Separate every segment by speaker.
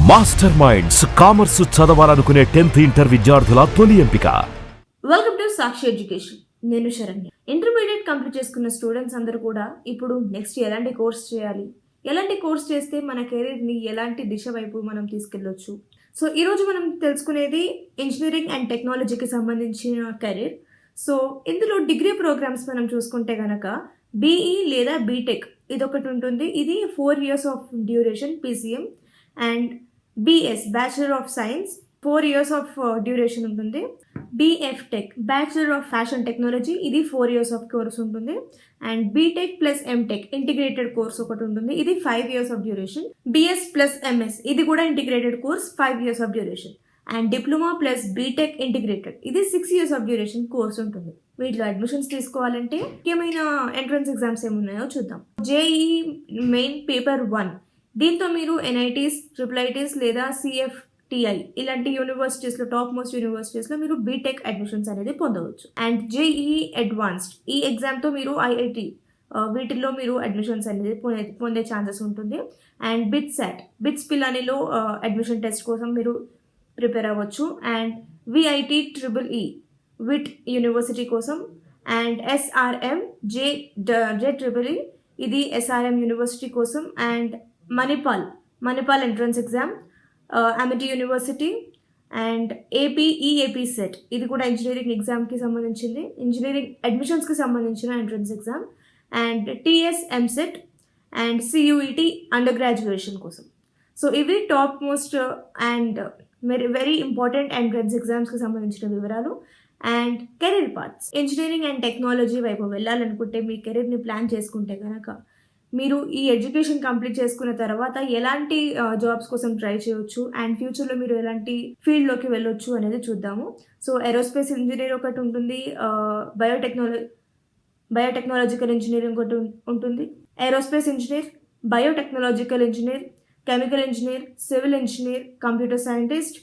Speaker 1: Master minds commerce చదవాలనుకునే 10th inter విద్యార్థుల తొలి ఎంపిక.
Speaker 2: Welcome to Sakshi education. నేను శరణ్య. ఇంటర్మీడియట్ కంప్లీట్ చేసుకున్న స్టూడెంట్స్ అందరూ కూడా ఇప్పుడు నెక్స్ట్ ఎలాంటి కోర్స్ చేయాలి, ఎలాంటి కోర్స్ చేస్తే మన కెరీర్ని ఎలాంటి దిశ వైపు మనం తీసుకెళ్ళొచ్చు. సో ఈరోజు మనం తెలుసుకునేది ఇంజనీరింగ్ అండ్ టెక్నాలజీకి సంబంధించిన కెరీర్. సో ఇందులో డిగ్రీ ప్రోగ్రామ్స్ మనం చూసుకుంటే కనుక బీఈ లేదా బీటెక్ ఇది ఒకటి ఉంటుంది. ఇది 4 years of duration PCM. And BS bachelor of science 4 years of duration ఉంటుంది. BF tech bachelor of fashion technology ఇది 4 years ఆఫ్ కోర్స్ ఉంటుంది. And B Tech plus M Tech integrated course ఒకటి ఉంటుంది. ఇది 5 years of duration. BS plus MS ఇది కూడా integrated course 5 years of duration. And diploma plus B Tech integrated ఇది 6 years of duration course ఉంటుంది. వీటిలో అడ్మిషన్స్ తీసుకోవాలంటే ముఖ్యమైన ఎంట్రన్స్ ఎగ్జామ్స్ ఏమున్నాయో చూద్దాం. JEE మెయిన్ పేపర్ 1 దీంతో మీరు NITs, IIITs లేదా CFTI ఇలాంటి యూనివర్సిటీస్లో టాప్ మోస్ట్ యూనివర్సిటీస్లో మీరు బీటెక్ అడ్మిషన్స్ అనేది పొందవచ్చు. అండ్ JEE అడ్వాన్స్డ్ ఈ ఎగ్జామ్తో మీరు IIT వీటిల్లో మీరు అడ్మిషన్స్ అనేది పొందే ఛాన్సెస్ ఉంటుంది. అండ్ బిట్స్ పిలానీలో అడ్మిషన్ టెస్ట్ కోసం మీరు ప్రిపేర్ అవ్వచ్చు. And VIT EEE VIT university కోసం. అండ్ SRM JEEE ఇది SRM యూనివర్సిటీ కోసం. And Manipal entrance exam Amity university. And EAP set ఇది కూడా ఇంజనీరింగ్ ఎగ్జామ్కి సంబంధించింది, ఇంజనీరింగ్ అడ్మిషన్స్కి సంబంధించిన entrance exam. And TS MSET and CUET under graduation కోసం. సో ఇవి top most and very important entrance ఎగ్జామ్స్కి సంబంధించిన వివరాలు. And career parts, engineering and technology వైపు వెళ్ళాలనుకుంటే మీ కెరీర్ని ప్లాన్ చేసుకుంటే కనుక మీరు ఈ ఎడ్యుకేషన్ కంప్లీట్ చేసుకున్న తర్వాత ఎలాంటి జాబ్స్ కోసం ట్రై చేయొచ్చు అండ్ ఫ్యూచర్లో మీరు ఎలాంటి ఫీల్డ్లోకి వెళ్ళొచ్చు అనేది చూద్దాము. సో ఏరోస్పేస్ ఇంజనీర్ ఒకటి ఉంటుంది, బయోటెక్నాలజికల్ ఇంజనీరింగ్ ఒకటి ఉంటుంది, aerospace engineer, biotechnological engineer, chemical engineer, civil engineer, computer scientist,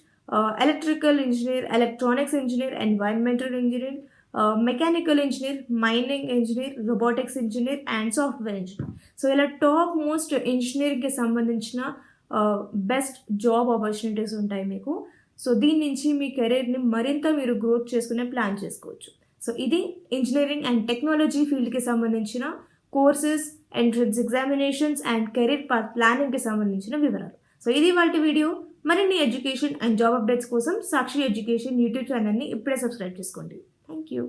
Speaker 2: electrical engineer, electronics engineer, environmental engineer, mechanical engineer, mining engineer, robotics engineer and software engineer. So ఇలా top most ఇంజనీరింగ్కి సంబంధించిన best job opportunities ఉంటాయి మీకు. So దీని నుంచి మీ కెరీర్ని మరింత మీరు growth చేసుకునే ప్లాన్ చేసుకోవచ్చు. సో ఇది ఇంజనీరింగ్ అండ్ టెక్నాలజీ ఫీల్డ్కి సంబంధించిన courses, entrance examinations and career path ప్లానింగ్కి సంబంధించిన వివరాలు. సో ఇది వాటి వీడియో. మరిన్ని ఎడ్యుకేషన్ అండ్ జాబ్ అప్డేట్స్ కోసం సాక్షి ఎడ్యుకేషన్ యూట్యూబ్ ఛానల్ని ఇప్పుడే సబ్స్క్రైబ్ చేసుకోండి. Thank you.